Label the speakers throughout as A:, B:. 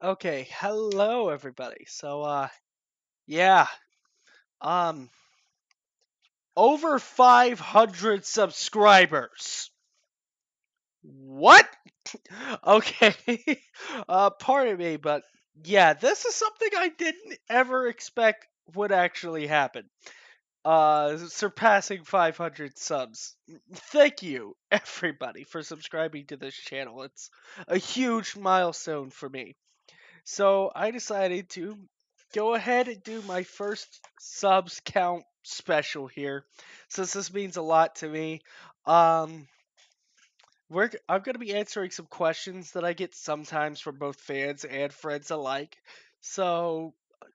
A: Okay, hello everybody. Yeah, um, over 500 subscribers. What? Okay, pardon me, but yeah, this is something I didn't ever expect would actually happen. Surpassing 500 subs. Thank you, everybody, for subscribing to this channel. It's a huge milestone for me. So I decided to go ahead and do my first subs count special here, since this means a lot to me. Um, I'm gonna be answering some questions that I get sometimes from both fans and friends alike. So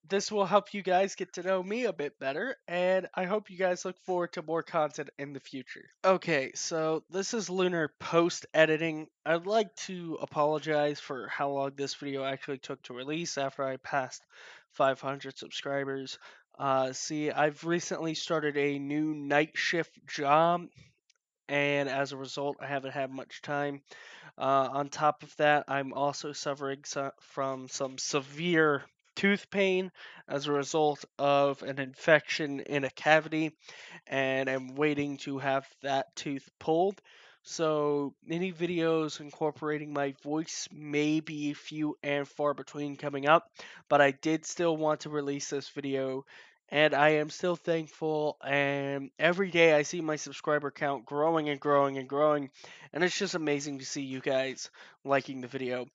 A: this will help you guys get to know me a bit better, and I hope you guys look forward to more content in the future. Okay, so this is Lunar post editing. I'd like to apologize for how long this video actually took to release after I passed 500 subscribers. See, I've recently started a new night shift job, and as a result, I haven't had much time. On top of that, I'm also suffering from some severe tooth pain as a result of an infection in a cavity, and I'm waiting to have that tooth pulled. So, any videos incorporating my voice may be few and far between coming up, but I did still want to release this video, and I am still thankful. And every day I see my subscriber count growing and growing and growing, and it's just amazing to see you guys liking the video.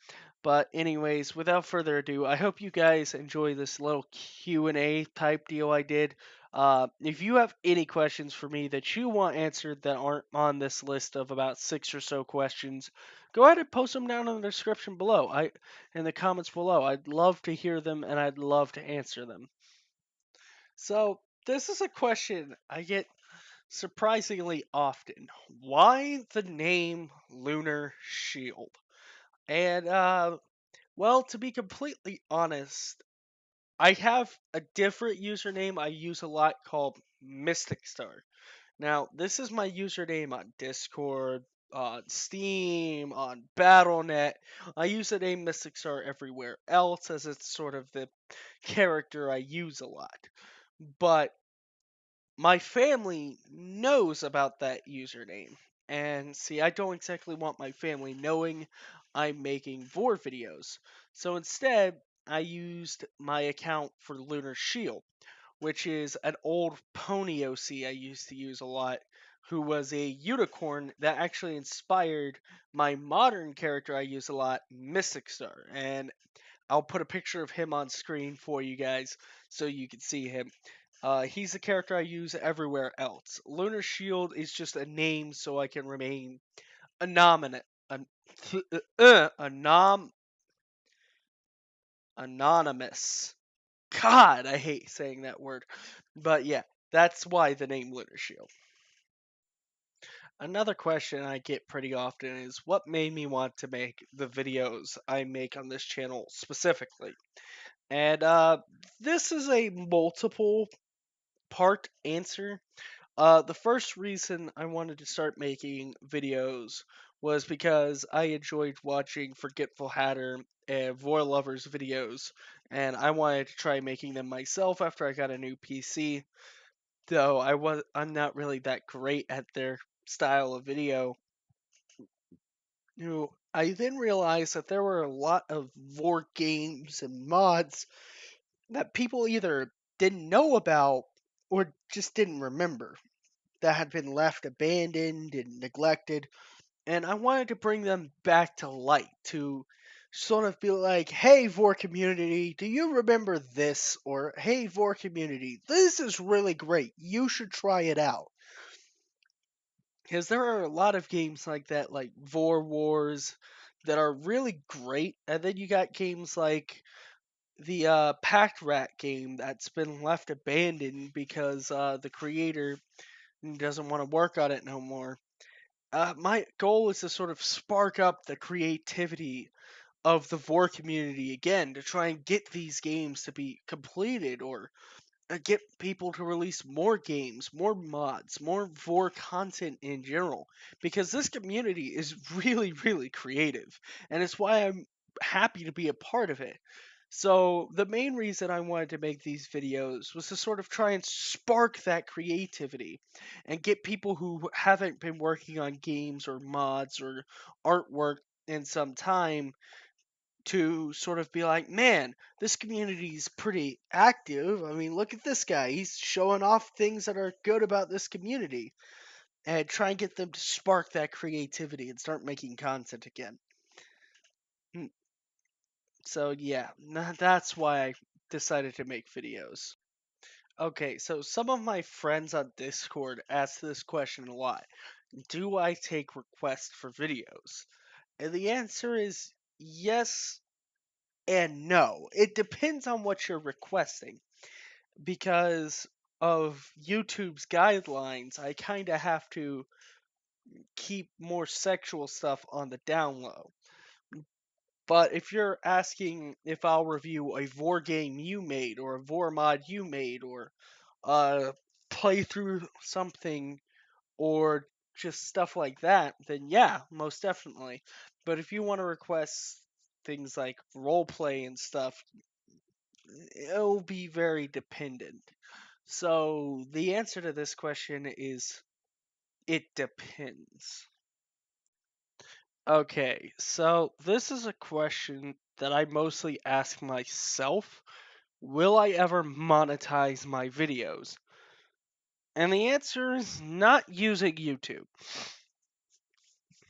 A: But anyways, without further ado, I hope you guys enjoy this little Q&A type deal I did. If you have any questions for me that you want answered that aren't on this list of about 6 or so questions, go ahead and post them down in the description below. In the comments below. I'd love to hear them and I'd love to answer them. So this is a question I get surprisingly often. Why the name Lunar Shield? And well, to be completely honest, I have a different username I use a lot called Mystic Star. Now, this is my username on Discord, on Steam, on Battle.net. I use the name Mystic Star everywhere else as it's sort of the character I use a lot. But my family knows about that username. And see, I don't exactly want my family knowing I'm making Vorw videos. So instead, I used my account for Lunar Shield, which is an old pony OC I used to use a lot, who was a unicorn that actually inspired my modern character I use a lot, Mystic Star. And I'll put a picture of him on screen for you guys so you can see him. He's the character I use everywhere else. Lunar Shield is just a name so I can remain anonymous. An, anom, anonymous. God, I hate saying that word. But yeah, that's why the name Lunar Shield. Another question I get pretty often is what made me want to make the videos I make on this channel specifically. And this is a multiple part answer. The first reason I wanted to start making videos was because I enjoyed watching Forgetful Hatter and Vorw Lovers videos, and I wanted to try making them myself after I got a new PC. Though I'm not really that great at their style of video. I then realized that there were a lot of Vorw games and mods that people either didn't know about or just didn't remember, that had been left abandoned and neglected, and I wanted to bring them back to light to sort of be like, hey, Vorw community, do you remember this? Or, hey, Vorw community, this is really great. You should try it out. Because there are a lot of games like that, like Vorw Wars, that are really great, and then you got games like the Pact Rat game that's been left abandoned because the creator doesn't want to work on it no more. My goal is to sort of spark up the creativity of the Vorw community again to try and get these games to be completed, or get people to release more games, more mods, more Vorw content in general, because this community is really, really creative, and it's why happy to be a part of it. So the main reason I wanted to make these videos was to sort of try and spark that creativity and get people who haven't been working on games or mods or artwork in some time to sort of be like, man, this community is pretty active. I mean, look at this guy. He's showing off things that are good about this community, and try and get them to spark that creativity and start making content again. Hmm. So, yeah, that's why I decided to make videos. Okay, so some of my friends on Discord ask this question a lot. Do I take requests for videos? And the answer is yes and no. It depends on what you're requesting. Because of YouTube's guidelines, I kind of have to keep more sexual stuff on the down low. But if you're asking if I'll review a Vorw game you made, or a Vorw mod you made, or play through something, or just stuff like that, then yeah, most definitely. But if you want to request things like roleplay and stuff, it'll be very dependent. So the answer to this question is it depends. Okay, so this is a question that I mostly ask myself. Will I ever monetize my videos? And the answer is not using YouTube.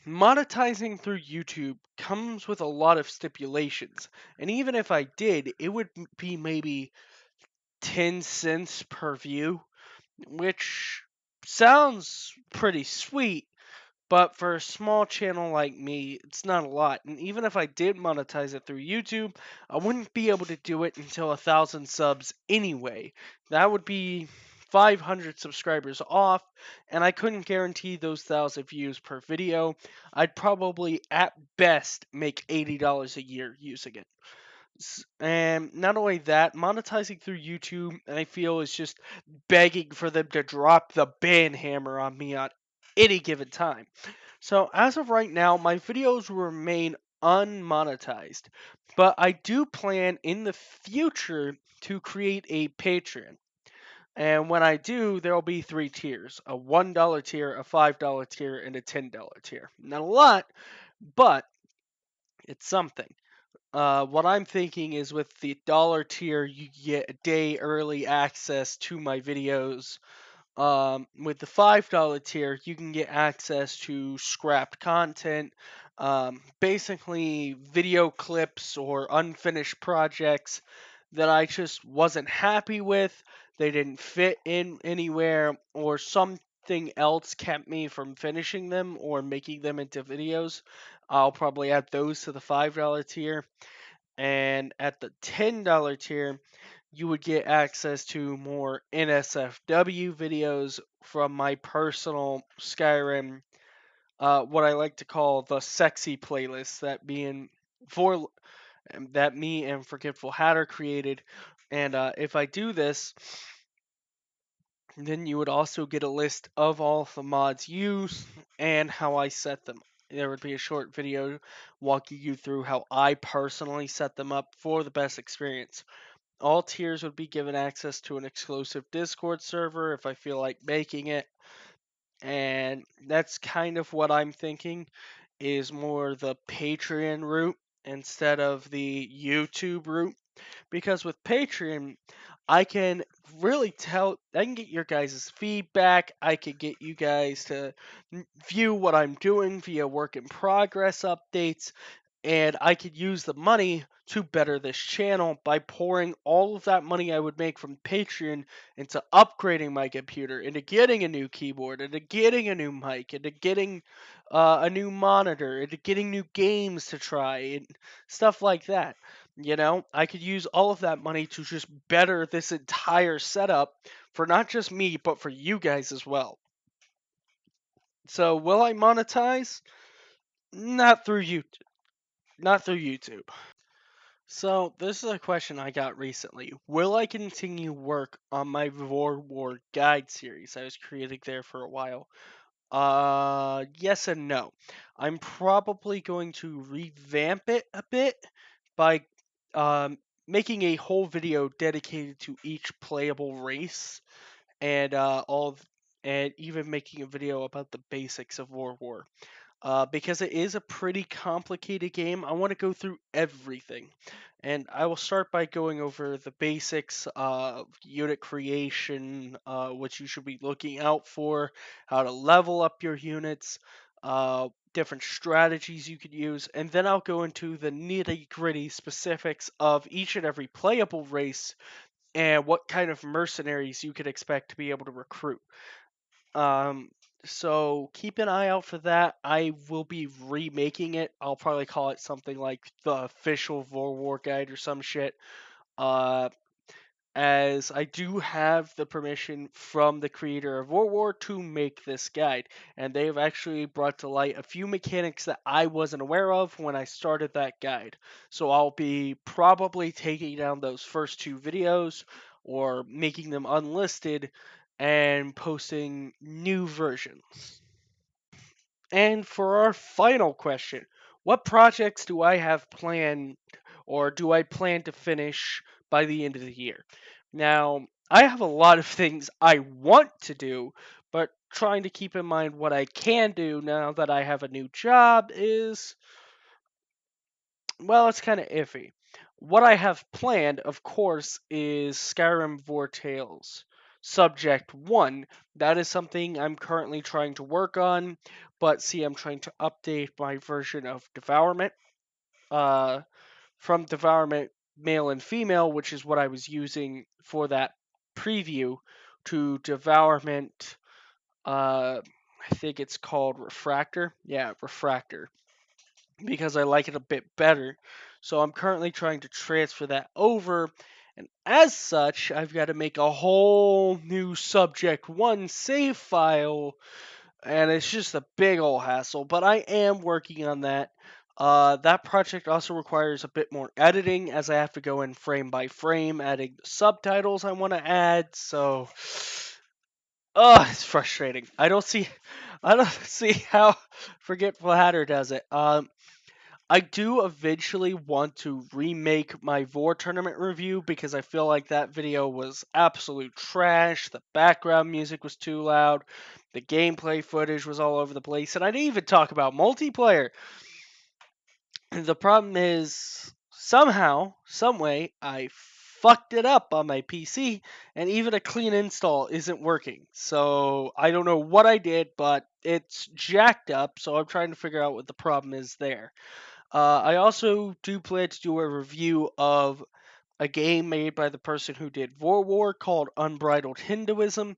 A: Monetizing through YouTube comes with a lot of stipulations. And even if I did, it would be maybe 10 cents per view, which sounds pretty sweet, but for a small channel like me, it's not a lot. And even if I did monetize it through YouTube, I wouldn't be able to do it until 1,000 subs anyway. That would be 500 subscribers off, and I couldn't guarantee those 1,000 views per video. I'd probably, at best, make $80 a year using it. And not only that, monetizing through YouTube, I feel, is just begging for them to drop the ban hammer on me at any given time. So as of right now, my videos will remain unmonetized, but I do plan in the future to create a Patreon. And when I do, there will be three tiers: a $1 tier, a $5 tier, and a $10 tier. Not a lot, but it's something. What I'm thinking is with the dollar tier, you get a day early access to my videos. With the $5 tier, you can get access to scrapped content, basically video clips or unfinished projects that I just wasn't happy with. They didn't fit in anywhere, or something else kept me from finishing them or making them into videos. I'll probably add those to the $5 tier. And at the $10 tier, you would get access to more NSFW videos from my personal Skyrim, what I like to call the sexy playlist for that me and Forgetful Hatter created. And if I do this, then you would also get a list of all the mods used and how I set them. There would be a short video walking you through how I personally set them up for the best experience. All tiers would be given access to an exclusive Discord server if I feel like making it. And that's kind of what I'm thinking is more the Patreon route instead of the YouTube route. Because with Patreon, I can I can get your guys' feedback. I could get you guys to view what I'm doing via work in progress updates, and I could use the money to better this channel by pouring all of that money I would make from Patreon into upgrading my computer, into getting a new keyboard, into getting a new mic, into getting a new monitor, into getting new games to try, and stuff like that. You know, I could use all of that money to just better this entire setup for not just me, but for you guys as well. So, will I monetize? Not through YouTube. Not through YouTube. So, this is a question I got recently. Will I continue work on my Vorw guide series I was creating there for a while? Yes and no. I'm probably going to revamp it a bit by um, making a whole video dedicated to each playable race and and even making a video about the basics of War. Because it is a pretty complicated game, I want to go through everything. And I will start by going over the basics of unit creation, what you should be looking out for, how to level up your units, different strategies you could use, and then I'll go into the nitty gritty specifics of each and every playable race and what kind of mercenaries you could expect to be able to recruit. Um, so keep an eye out for that. I will be remaking it. I'll probably call it something like the official Vorw guide or some shit. Uh, as I do have the permission from the creator of War to make this guide, and they've actually brought to light a few mechanics that I wasn't aware of when I started that guide. So I'll be probably taking down those first two videos or making them unlisted and posting new versions. And for our final question, what projects do I have planned or do I plan to finish by the end of the year? Now, I have a lot of things I want to do, but trying to keep in mind what I can do now that I have a new job is, well, it's kind of iffy. What I have planned, of course, is Skyrim Vortales Subject 1. That is something I'm currently trying to work on, but see, I'm trying to update my version of Devourment. From Devourment Male and Female, which is what I was using for that preview, to Devourment, I think it's called Refractor. Yeah, Refractor, because I like it a bit better. So I'm currently trying to transfer that over. And as such, I've got to make a whole new Subject 1 save file. And it's just a big old hassle. But I am working on that. That project also requires a bit more editing, as I have to go in frame by frame, adding the subtitles I want to add. So, it's frustrating. I don't see how Forgetful Hatter does it. I do eventually want to remake my Vor tournament review because I feel like that video was absolute trash. The background music was too loud. The gameplay footage was all over the place. And I didn't even talk about multiplayer. The problem is, somehow, someway, I fucked it up on my PC, and even a clean install isn't working. So I don't know what I did, but it's jacked up. So I'm trying to figure out what the problem is there. I also do plan to do a review of a game made by the person who did Vorw called Unbridled Hinduism,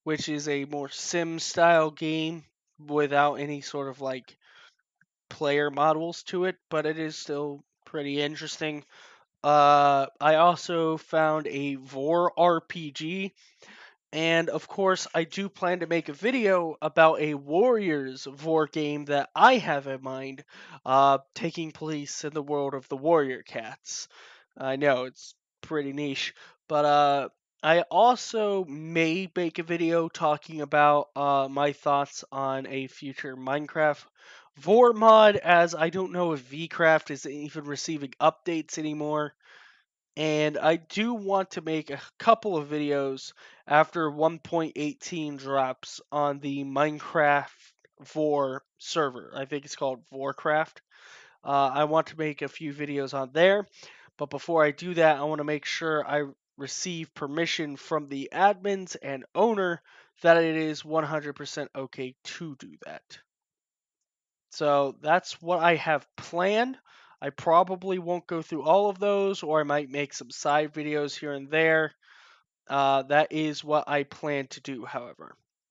A: which is a more sim style game without any sort of like player models to it, but it is still pretty interesting. I also found a Vor RPG, and of course, I do plan to make a video about a Warriors Vor game that I have in mind, taking place in the world of the Warrior Cats. I know it's pretty niche, but I also may make a video talking about my thoughts on a future Minecraft Vor mod, as I don't know if VCraft is even receiving updates anymore. And I do want to make a couple of videos after 1.18 drops on the Minecraft Vor server. I think it's called Vorcraft. I want to make a few videos on there, but before I do that, I want to make sure I receive permission from the admins and owner that it is 100% okay to do that. So that's what I have planned. I probably won't go through all of those, or I might make some side videos here and there. That is what I plan to do, however.